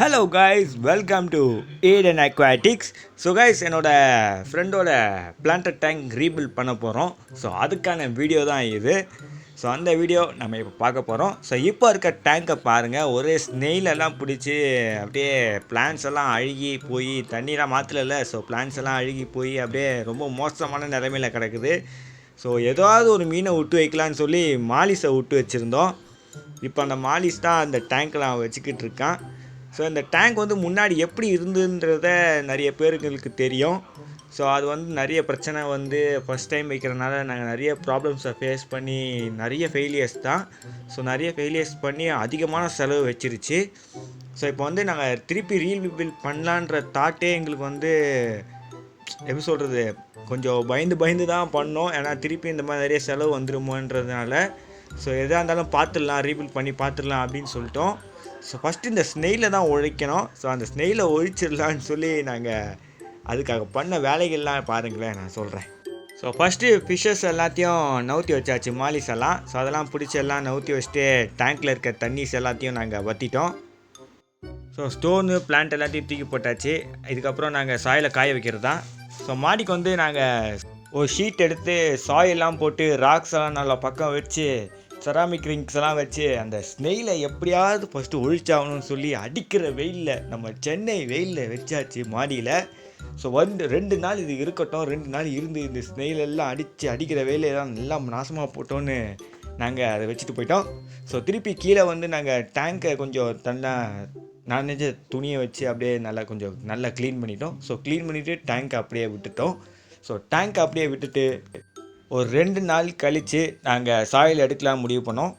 Hello guys, welcome to Aden aquatics. So guys, என்னோடய ஃப்ரெண்டோட planted tank rebuild பண்ண போகிறோம். ஸோ அதுக்கான வீடியோ தான் இது. ஸோ அந்த வீடியோ நம்ம இப்போ பார்க்க போகிறோம். ஸோ இப்போ இருக்க டேங்கை பாருங்கள், ஒரே ஸ்னெயிலெல்லாம் பிடிச்சி அப்படியே பிளான்ஸ் எல்லாம் அழுகி போய் தண்ணியெலாம் மாற்றல. ஸோ பிளான்ஸ் எல்லாம் அழுகி போய் அப்படியே ரொம்ப மோசமான நிலைமையில் கிடக்குது. ஸோ ஏதாவது ஒரு மீனை விட்டு வைக்கலான்னு சொல்லி மாலிஸை விட்டு வச்சுருந்தோம். இப்போ அந்த மாலிஸ் தான் அந்த டேங்க்கில் அவன் வச்சுக்கிட்டு இருக்கான். ஸோ இந்த டேங்க் வந்து முன்னாடி எப்படி இருந்துன்றத நிறைய பேருக்கு தெரியும். ஸோ அது வந்து நிறைய பிரச்சனை வந்து ஃபஸ்ட் டைம் வைக்கிறனால நாங்கள் நிறைய ப்ராப்ளம்ஸை ஃபேஸ் பண்ணி நிறைய ஃபெயிலியர்ஸ் தான். ஸோ நிறைய ஃபெயிலியர்ஸ் பண்ணி அதிகமான செலவு வச்சிருச்சு. ஸோ இப்போ வந்து நாங்கள் திருப்பி ரீபில்ட் பண்ணலான்ற தாட்டே எங்களுக்கு வந்து எப்படி சொல்கிறது, கொஞ்சம் பயந்து தான் பண்ணோம். ஏன்னா திருப்பி இந்த மாதிரி நிறைய செலவு வந்துடுமோன்றதுனால ஸோ எதாக இருந்தாலும் பார்த்துடலாம், ரீபில்ட் பண்ணி பார்த்துடலாம் அப்படின்னு சொல்லிட்டோம். ஸோ ஃபஸ்ட்டு இந்த ஸ்னெயிலை தான் ஒழிக்கணும். ஸோ அந்த ஸ்னெயிலை ஒழிச்சிடலான்னு சொல்லி நாங்கள் அதுக்காக பண்ண வேலைகள்லாம் பாருங்களேன், நான் சொல்கிறேன். ஸோ ஃபஸ்ட்டு ஃபிஷ்ஷஸ் எல்லாத்தையும் நவுத்தி வச்சாச்சு, மாலிஸ் எல்லாம். ஸோ அதெல்லாம் பிடிச்சி எல்லாம் நவுத்தி வச்சுட்டு டேங்க்கில் இருக்க தண்ணிஸ் எல்லாத்தையும் நாங்கள் வற்றிட்டோம். ஸோ ஸ்டோனு பிளான்ட் எல்லாத்தையும் தூக்கி போட்டாச்சு. இதுக்கப்புறம் நாங்கள் சாயிலை காய வைக்கிறது தான். ஸோ மாடிக்கு வந்து நாங்கள் ஒரு ஷீட் எடுத்து சாயெல்லாம் போட்டு ராக்ஸ் எல்லாம் நல்லா பக்கம் வச்சு செராமிக் ரிங்ஸ் எல்லாம் வச்சு அந்த ஸ்னெயிலை எப்படியாவது ஃபஸ்ட்டு ஒழிச்சாகணும்னு சொல்லி அடிக்கிற வெயிலில், நம்ம சென்னை வெயிலில் வச்சாச்சு மாடியில். ஸோ 2 நாள் இது இருக்கட்டும், 2 நாள் இருந்து இந்த ஸ்னெயிலெல்லாம் அடிக்கிற வெயிலெல்லாம் எல்லாம் நாசமாக போட்டோன்னு நாங்கள் அதை வச்சுட்டு போயிட்டோம். ஸோ திருப்பி கீழே வந்து நாங்கள் டேங்கை கொஞ்சம் நனைஞ்ச துணியை வச்சு அப்படியே நல்லா க்ளீன் பண்ணிட்டோம். ஸோ க்ளீன் பண்ணிவிட்டு டேங்க்கை அப்படியே விட்டுட்டோம். ஸோ டேங்க்கை அப்படியே விட்டுட்டு ஒரு 2 நாள் கழித்து நாங்கள் சாயில் எடுக்கலாம் முடிவு பண்ணோம்.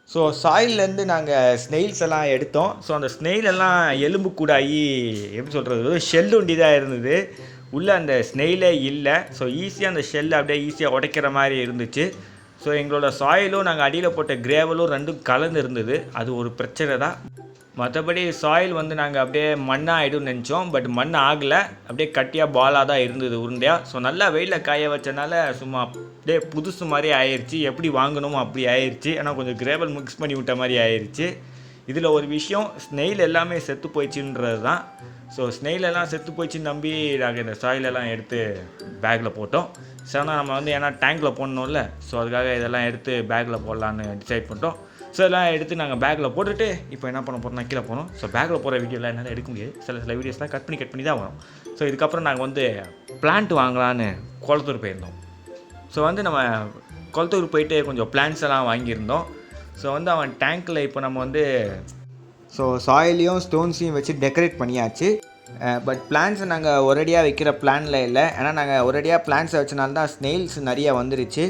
ஸோ சாயிலேருந்து நாங்கள் ஸ்னெயில்ஸ் எல்லாம் எடுத்தோம். ஸோ அந்த ஸ்னெயிலெல்லாம் எலும்பு கூடாகி எப்படி சொல்கிறது, ஷெல் ஒண்டி தான் இருந்தது, உள்ளே அந்த ஸ்னெயிலே இல்லை. ஸோ ஈஸியாக அந்த ஷெல்லை அப்படியே ஈஸியாக உடைக்கிற மாதிரி இருந்துச்சு. ஸோ எங்களோட சாயிலும் நாங்கள் அடியில் போட்ட கிரேவலும் ரெண்டும் கலந்து இருந்தது. அது ஒரு பிரச்சனை தான். மற்றபடி சாயில் வந்து நாங்கள் அப்படியே மண்ணாக ஆகிடும்னு நினச்சோம். பட் மண் ஆகலை, அப்படியே கட்டியாக பாலாக தான் இருந்தது, உருண்டையாக. ஸோ நல்லா வெயிலில் காய வச்சனால சும்மா அப்படியே புதுசு மாதிரி ஆயிடுச்சு. எப்படி வாங்கணுமோ அப்படி ஆயிடுச்சு. ஆனால் கொஞ்சம் கிரேவல் மிக்ஸ் பண்ணி விட்ட மாதிரி ஆயிடுச்சு. இதில் ஒரு விஷயம், ஸ்னெயில் எல்லாமே செத்து போயிடுச்சுன்றது தான். ஸோ ஸ்னெயில் எல்லாம் செத்து போயிடுச்சுன்னு நம்பி நாங்கள் இந்த சாயிலெல்லாம் எடுத்து பேக்கில் போட்டோம். ஸோ நம்ம வந்து ஏன்னா டேங்க்கில் போடணும்ல, ஸோ அதுக்காக இதெல்லாம் எடுத்து பேக்கில் போடலான்னு டிசைட் பண்ணிட்டோம். ஸோ எல்லாம் எடுத்து நாங்கள் பேக்கில் போட்டுட்டு இப்போ என்ன பண்ண போகிறோம்னா கீழே போகணும். ஸோ பேக்கில் போகிற வீடியோலாம் என்னால் எடுக்க முடியாது, சில வீடியோஸ்லாம் கட் பண்ணி தான் வரும். ஸோ இதுக்கப்புறம் நாங்கள் வந்து பிளான்ட் வாங்கலான்னு குளத்தூர் போயிருந்தோம். ஸோ வந்து நம்ம குளத்தூர் போயிட்டு கொஞ்சம் பிளான்ட்ஸ் எல்லாம் வாங்கியிருந்தோம். ஸோ வந்து அவன் டேங்க்கில் இப்போ நம்ம வந்து ஸோ சாயிலையும் ஸ்டோன்ஸையும் வச்சு டெக்கரேட் பண்ணியாச்சு. பட் பிளான்ட்ஸை நாங்கள் ஒரேடியாக வைக்கிற பிளானில் இல்லை. ஏன்னா நாங்கள் ஒரேடியாக பிளான்ட்ஸை வச்சனால தான் ஸ்னெயில்ஸ் நிறையா வந்துருச்சு.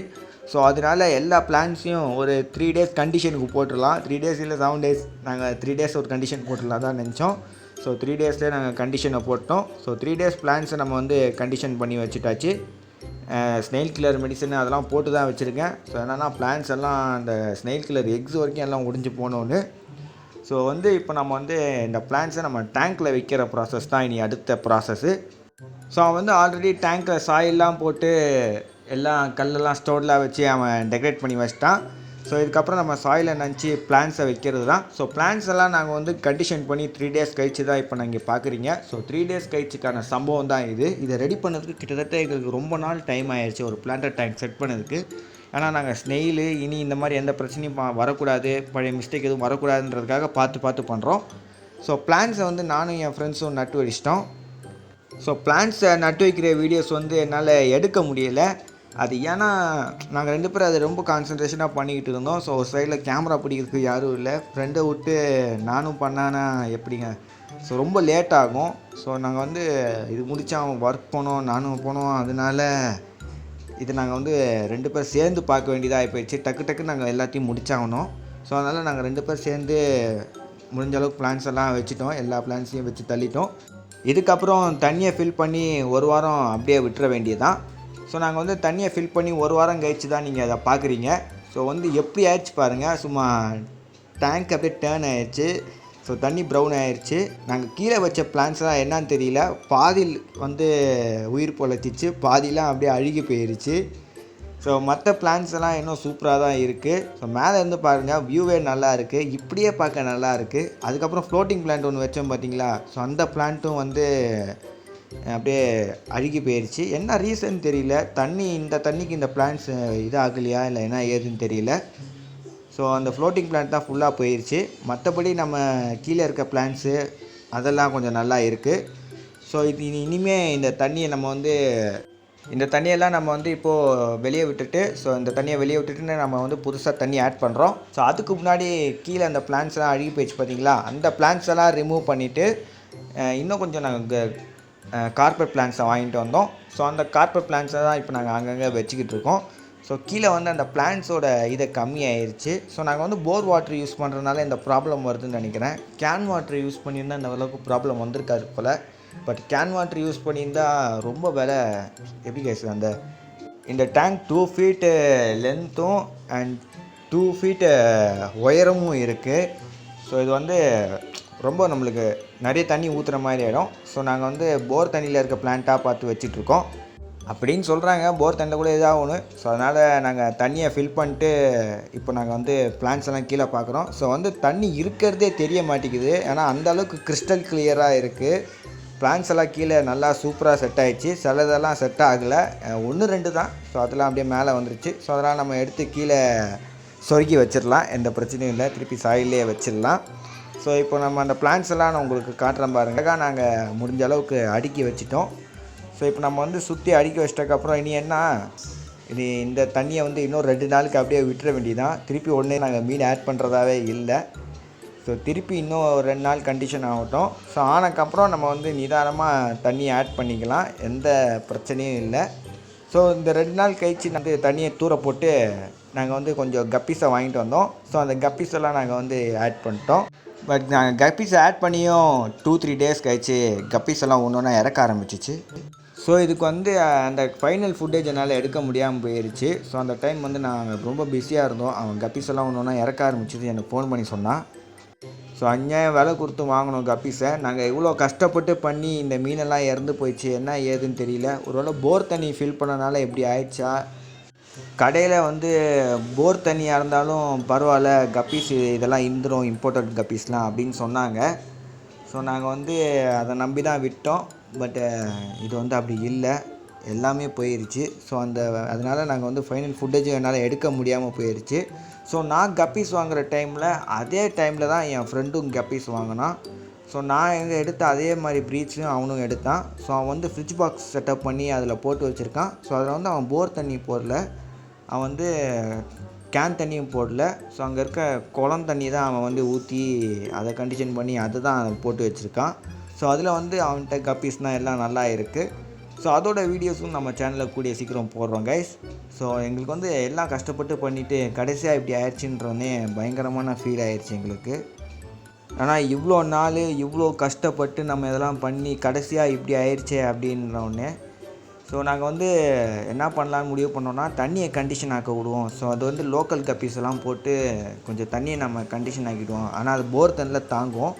ஸோ அதனால் எல்லா பிளான்ஸையும் ஒரு 3 டேஸ் கண்டிஷனுக்கு போட்டுடலாம். 3 டேஸ் இல்லை 7 டேஸ், நாங்கள் 3 டேஸ் ஒரு கண்டிஷன் போட்டுடலாம் தான் நினச்சோம். ஸோ 3 டேஸ்லேயே நாங்கள் கண்டிஷனை போட்டோம். ஸோ 3 டேஸ் பிளான்ஸை நம்ம வந்து கண்டிஷன் பண்ணி வச்சுட்டாச்சு. ஸ்னெயில் கில்லர் மெடிசன் அதெல்லாம் போட்டு தான் வச்சுருக்கேன். ஸோ என்னென்னா பிளான்ஸ் எல்லாம் அந்த ஸ்னெயில் கில்லர் எக்ஸ் வரைக்கும் எல்லாம் உடைஞ்சு போனோன்னு. ஸோ வந்து இப்போ நம்ம வந்து இந்த பிளான்ஸை நம்ம டேங்க்கில் வைக்கிற ப்ராசஸ் தான் இனி அடுத்த ப்ராசஸ்ஸு. ஸோ அவன் வந்து ஆல்ரெடி டேங்க்கில் சாயிலெலாம் போட்டு எல்லாம் கல்லெல்லாம் ஸ்டோர்லாம் வச்சு அவன் டெக்கரேட் பண்ணி வச்சிட்டான். ஸோ இதுக்கப்புறம் நம்ம சாயிலை நினச்சி பிளான்ஸை வைக்கிறது தான். ஸோ பிளான்ஸ் எல்லாம் நாங்கள் வந்து கண்டிஷன் பண்ணி 3 டேஸ் கழிச்சு தான் இப்போ நீங்கள் பார்க்குறீங்க. ஸோ 3 டேஸ் கழிச்சுக்கான சம்பவம் தான் இது. இதை ரெடி பண்ணதுக்கு கிட்டத்தட்ட எங்களுக்கு ரொம்ப நாள் டைம் ஆயிடுச்சு, ஒரு பிளான்டட் டேங்க் செட் பண்ணதுக்கு. ஏன்னா நாங்கள் ஸ்னெயிலு இனி இந்த மாதிரி எந்த பிரச்சனையும் வரக்கூடாது, பழைய மிஸ்டேக் எதுவும் வரக்கூடாதுன்றதுக்காக பார்த்து பண்ணுறோம். ஸோ பிளான்ஸை வந்து நானும் என் ஃப்ரெண்ட்ஸும் நட்டு வச்சிட்டோம். ஸோ பிளான்ஸை நட்டு வைக்கிற வீடியோஸ் வந்து என்னால் எடுக்க முடியலை. அது ஏன்னா நாங்கள் 2 பேரும் அதை ரொம்ப கான்சன்ட்ரேஷனாக பண்ணிக்கிட்டு இருந்தோம். ஸோ சைடில் கேமரா பிடிக்கிறதுக்கு யாரும் இல்லை. ஃப்ரெண்டை விட்டு நானும் பண்ணானா எப்படிங்க. ஸோ ரொம்ப லேட் ஆகும். ஸோ நாங்கள் வந்து இது முடித்தா அவன் ஒர்க் போனோம், நானும் போனோம். அதனால இது நாங்கள் வந்து 2 பேர் சேர்ந்து பார்க்க வேண்டியதாக போயிடுச்சு. டக்கு நாங்கள் எல்லாத்தையும் முடிச்சாகணும். ஸோ அதனால் நாங்கள் 2 பேர் சேர்ந்து முடிஞ்ச அளவுக்கு பிளான்ஸ் எல்லாம் வச்சுட்டோம். எல்லா பிளான்ஸையும் வச்சு தள்ளிட்டோம். இதுக்கப்புறம் தண்ணியை ஃபில் பண்ணி 1 வாரம் அப்படியே விட்டுற வேண்டியதான். ஸோ நாங்கள் வந்து தண்ணியை ஃபில் பண்ணி 1 வாரம் கழிச்சு தான் நீங்கள் அதை பார்க்குறீங்க. ஸோ வந்து எப்படி ஆயிடுச்சு பாருங்கள், சும்மா டேங்க் அப்படியே டேர்ன் ஆயிடுச்சு. ஸோ தண்ணி ப்ரௌன் ஆயிடுச்சு. நாங்கள் கீழே வச்ச பிளான்ஸ்லாம் என்னன்னு தெரியல, பாதியில் வந்து உயிர் பொழைச்சிச்சு, பாதிலாம் அப்படியே அழுகி போயிடுச்சு. ஸோ மற்ற பிளான்ஸ் எல்லாம் இன்னும் சூப்பராக தான் இருக்குது. ஸோ மேலே இருந்து பாருங்கள், வியூவே நல்லா இருக்குது, இப்படியே பார்க்க நல்லா இருக்குது. அதுக்கப்புறம் ஃப்ளோட்டிங் பிளான்ட் ஒன்று வச்சோம் பார்த்தீங்களா, ஸோ அந்த பிளான்ட்டும் வந்து அப்படியே அழுகி போயிடுச்சு. என்ன ரீசன் தெரியல, இந்த தண்ணிக்கு இந்த பிளான்ட்ஸ் இது ஆகலையா இல்லை என்ன ஏதுன்னு தெரியல. ஸோ அந்த ஃப்ளோட்டிங் பிளான்ட் தான் ஃபுல்லாக போயிடுச்சு. மற்றபடி நம்ம கீழே இருக்க பிளான்ட்ஸு அதெல்லாம் கொஞ்சம் நல்லா இருக்குது. ஸோ இது இனிமேல் இந்த தண்ணியெல்லாம் நம்ம வந்து இப்போது வெளியே விட்டுட்டு, ஸோ இந்த தண்ணியை வெளியே விட்டுட்டு நம்ம வந்து புதுசாக தண்ணி ஆட் பண்ணுறோம். ஸோ அதுக்கு முன்னாடி கீழே அந்த பிளான்ட்ஸ்லாம் அழுகி போயிடுச்சு பார்த்தீங்களா, அந்த பிளான்ட்ஸ் எல்லாம் ரிமூவ் பண்ணிவிட்டு இன்னும் கொஞ்சம் நாங்கள் கார்பெட் பிளான்ட்ஸை வாங்கிட்டு வந்தோம். ஸோ அந்த கார்பெட் பிளான்ட்ஸை தான் இப்போ நாங்கள் அங்கங்கே வச்சுக்கிட்டு இருக்கோம். ஸோ கீழே வந்து அந்த பிளான்ட்ஸோட இதை கம்மியாயிருச்சு. ஸோ நாங்கள் வந்து போர் வாட்டர் யூஸ் பண்ணுறதுனால இந்த ப்ராப்ளம் வருதுன்னு நினைக்கிறேன். கேன் வாட்டர் யூஸ் பண்ணியிருந்தால் இந்த அளவுக்கு ப்ராப்ளம் வந்திருக்காது போல். பட் கேன் வாட்டர் யூஸ் பண்ணியிருந்தால் ரொம்ப விலை எப்படி கேஸ். இந்த டேங்க் 2 feet லென்த்தும் அண்ட் 2 feet உயரமும் இருக்குது. ஸோ இது வந்து ரொம்ப நம்மளுக்கு நிறைய தண்ணி ஊற்றுற மாதிரி ஆகிடும். ஸோ நாங்கள் வந்து போர் தண்ணியில் இருக்க பிளான்ட்டாக பார்த்து வச்சிட்ருக்கோம் அப்படின்னு சொல்கிறாங்க. போர் தண்ணியில் கூட இதாகணும். ஸோ அதனால் நாங்கள் தண்ணியை ஃபில் பண்ணிட்டு இப்போ நாங்கள் வந்து பிளான்ட்ஸ் எல்லாம் கீழே பார்க்குறோம். ஸோ வந்து தண்ணி இருக்கிறதே தெரிய மாட்டேங்குது, ஏன்னா அந்தளவுக்கு கிறிஸ்டல் கிளியராக இருக்குது. பிளான்ட்ஸ் எல்லாம் கீழே நல்லா சூப்பராக செட் ஆகிடுச்சு. சிலதெல்லாம் செட் ஆகலை, 1-2 தான். ஸோ அதெல்லாம் அப்படியே மேலே வந்துருச்சு. ஸோ அதெல்லாம் நம்ம எடுத்து கீழே சொருக்கி வச்சிடலாம், எந்த பிரச்சனையும் இல்லை, திருப்பி சாயிலே வச்சிடலாம். ஸோ இப்போ நம்ம அந்த பிளான்ட்ஸ் எல்லாம் நான் உங்களுக்கு காட்டுறேன் பாருங்க. நாங்கள் முடிஞ்ச அளவுக்கு அடுக்கி வச்சிட்டோம். ஸோ இப்போ நம்ம வந்து சுற்றி அடுக்கி வச்சிட்டதுக்கப்புறம் இனி என்ன, இந்த தண்ணியை வந்து இன்னும் 2 நாளுக்கு அப்படியே விட்டுற வேண்டியதான். திருப்பி உடனே நாங்கள் மீன் ஆட் பண்ணுறதாவே இல்லை. ஸோ திருப்பி இன்னும் 2 நாள் கண்டிஷன் ஆகட்டும். ஸோ ஆனதுக்கப்புறம் நம்ம வந்து நிதானமாக தண்ணி ஆட் பண்ணிக்கலாம், எந்த பிரச்சனையும் இல்லை. ஸோ இந்த 2 நாள் கழிச்சு வந்து தண்ணியை தூர போட்டு நாங்கள் வந்து கொஞ்சம் கப்பீஸை வாங்கிட்டு வந்தோம். ஸோ அந்த கப்பீஸெல்லாம் நாங்கள் வந்து ஆட் பண்ணிட்டோம். பட் நாங்கள் கப்பீஸை ஆட் பண்ணியும் 2-3 டேஸ் கழிச்சு கப்பீஸ் எல்லாம் ஒன்று ஒன்றா இறக்க ஆரம்பிச்சிச்சு. ஸோ இதுக்கு வந்து அந்த ஃபைனல் ஃபுட்டேஜ் என்னால் எடுக்க முடியாமல் போயிடுச்சு. ஸோ அந்த டைம் வந்து நாங்கள் ரொம்ப பிஸியாக இருந்தோம். அவன் கப்பீஸ் எல்லாம் ஒன்று ஒன்றா இறக்க ஆரம்பிச்சிது, எனக்கு ஃபோன் பண்ணி சொன்னான். ஸோ அநியாயம் விலை கொடுத்து வாங்கினோம் கப்பீஸை. நாங்கள் இவ்வளோ கஷ்டப்பட்டு பண்ணி இந்த மீனெல்லாம் இறந்து போயிடுச்சு, என்ன ஏதுன்னு தெரியல. ஒருவேளை போர் தண்ணி ஃபில் பண்ணனால எப்படி ஆயிடுச்சா. கடையில் வந்து போர் தண்ணியாக இருந்தாலும் பரவாயில்ல, கப்பீஸ் இதெல்லாம் இருந்துடும், இம்போர்ட்டட் கப்பீஸ்லாம் அப்படின்னு சொன்னாங்க. ஸோ நாங்கள் வந்து அதை நம்பி தான் விட்டோம். பட்டு இது வந்து அப்படி இல்லை, எல்லாமே போயிடுச்சு. ஸோ அதனால் நாங்கள் வந்து ஃபைனல் ஃபுட்டேஜ் என்னால் எடுக்க முடியாமல் போயிடுச்சு. ஸோ நான் கப்பீஸ் வாங்குகிற டைமில் அதே டைமில் தான் என் ஃப்ரெண்டும் கப்பீஸ் வாங்கினான். ஸோ நான் எங்கே எடுத்த அதே மாதிரி ப்ரீட்ஸும் அவனும் எடுத்தான். ஸோ அவன் வந்து ஃப்ரிட்ஜ் பாக்ஸ் செட்டப் பண்ணி அதில் போட்டு வச்சுருக்கான். ஸோ அதில் வந்து அவன் போர் தண்ணி போடல, அவன் வந்து கேன் தண்ணியும் போடல. ஸோ அங்கே இருக்க குளம் தண்ணி தான் அவன் வந்து ஊற்றி அதை கண்டிஷன் பண்ணி அதை தான் போட்டு வச்சுருக்கான். ஸோ அதில் வந்து அவன்கிட்ட கப்பீஸ்னால் எல்லாம் நல்லா இருக்குது. ஸோ அதோட வீடியோஸும் நம்ம சேனலில் கூடிய சீக்கிரம் போடுறோம் கைஸ். ஸோ எங்களுக்கு வந்து எல்லாம் கஷ்டப்பட்டு பண்ணிவிட்டு கடைசியாக இப்படி ஆயிடுச்சுன்றோன்னே பயங்கரமான ஃபீல் ஆயிடுச்சு எங்களுக்கு. ஆனால் இவ்வளோ நாள் இவ்வளோ கஷ்டப்பட்டு நம்ம இதெல்லாம் பண்ணி கடைசியாக இப்படி ஆயிடுச்சே அப்படின்றோடனே ஸோ நாங்கள் வந்து என்ன பண்ணலான்னு முடிவு பண்ணோன்னா, தண்ணியை கண்டிஷன் ஆக்க விடுவோம். ஸோ அது வந்து லோக்கல் கப்பீஸ் எல்லாம் போட்டு கொஞ்சம் தண்ணியை நம்ம கண்டிஷன் ஆக்கிடுவோம். ஆனால் அது போர் தண்ணியில் தாங்கும்.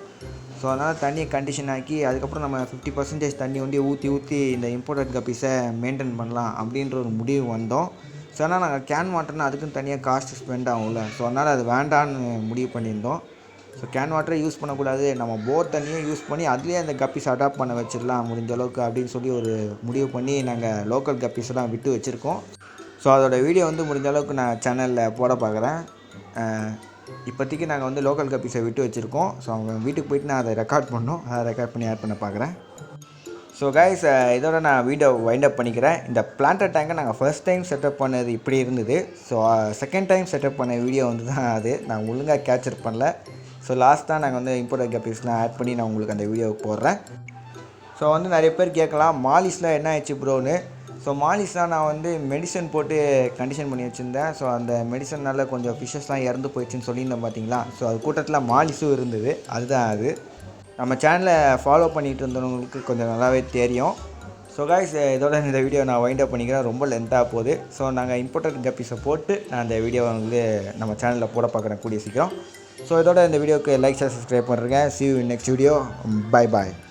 ஸோ அதனால் தண்ணியை கண்டிஷன் ஆக்கி அதுக்கப்புறம் நம்ம 50% தண்ணி வந்து ஊற்றி இந்த இம்போர்ட்டட் கப்பீஸை மெயின்டைன் பண்ணலாம் அப்படின்ற ஒரு முடிவு வந்தோம். ஸோ ஆனால் நாங்கள் கேன் வாட்டர்னால் அதுக்குன்னு தனியாக காஸ்ட் ஸ்பெண்ட் ஆகும்ல. ஸோ அதனால் அது வேண்டான்னு முடிவு பண்ணியிருந்தோம். ஸோ கேன் வாட்டரை யூஸ் பண்ணக்கூடாது, நம்ம போர் தண்ணியை யூஸ் பண்ணி அதுலேயே அந்த கப்பீஸ் அடாப்ட் பண்ண வச்சிடலாம் முடிஞ்ச அளவுக்கு அப்படின்னு சொல்லி ஒரு முடிவு பண்ணி நாங்கள் லோக்கல் கப்பீஸ்லாம் விட்டு வச்சுருக்கோம். ஸோ அதோட வீடியோ வந்து முடிஞ்ச அளவுக்கு நான் சேனலில் போட பார்க்குறேன். இப்போதைக்கு நாங்கள் வந்து லோக்கல் கப்பீஸை விட்டு வச்சுருக்கோம். ஸோ அவங்க வீட்டுக்கு போயிட்டு நான் அதை ரெக்கார்ட் பண்ணோம், அதை ரெக்கார்ட் பண்ணி ஆட் பண்ண பார்க்குறேன். ஸோ கைஸ், இதோட நான் வீடியோ வைண்ட் அப் பண்ணிக்கிறேன். இந்த பிளான்டட் டேங்கை நாங்கள் ஃபர்ஸ்ட் டைம் செட்டப் பண்ணது இப்படி இருந்தது. ஸோ செகண்ட் டைம் செட்டப் பண்ண வீடியோ வந்து தான் அது, நான் ஒழுங்காக கேப்சர் பண்ணல. ஸோ லாஸ்ட்டாக நாங்கள் வந்து இம்போர்ட்டட் கப்பீஸ்லாம் ஆட் பண்ணி நான் உங்களுக்கு அந்த வீடியோவை போடுறேன். ஸோ வந்து நிறைய பேர் கேட்கலாம், மாலிஸ்லாம் என்ன ஆயிடுச்சு ப்ரோன்னு. ஸோ மாலிஸ்லாம் நான் வந்து மெடிசன் போட்டு கண்டிஷன் பண்ணி வச்சுருந்தேன். ஸோ அந்த மெடிசனால் கொஞ்சம் ஃபிஷ்ஷஸ்லாம் இறந்து போயிடுச்சுன்னு சொல்லியிருந்தேன் பார்த்தீங்களா. ஸோ அது கூட்டத்தில் மாலிஸும் இருந்தது, அதுதான் அது. நம்ம சேனலை ஃபாலோ பண்ணிகிட்டு இருந்தவங்களுக்கு கொஞ்சம் நல்லாவே தெரியும். ஸோ கைஸ், இதோட இந்த வீடியோ நான் வைண்ட் அப் பண்ணிக்கிறேன், ரொம்ப லென்த்தாக போகுது. ஸோ நாங்கள் இம்போர்ட்டட் கப்பீஸை போட்டு நான் அந்த வீடியோவை வந்து நம்ம சேனலில் போட பார்க்குறேன் கூடிய சீக்கிரம். ஸோ இதோட இந்த வீடியோவுக்கு லைக் ஷேர் சப்ஸ்கிரைப் பண்ணுறேங்க. see you in next video. Bye bye.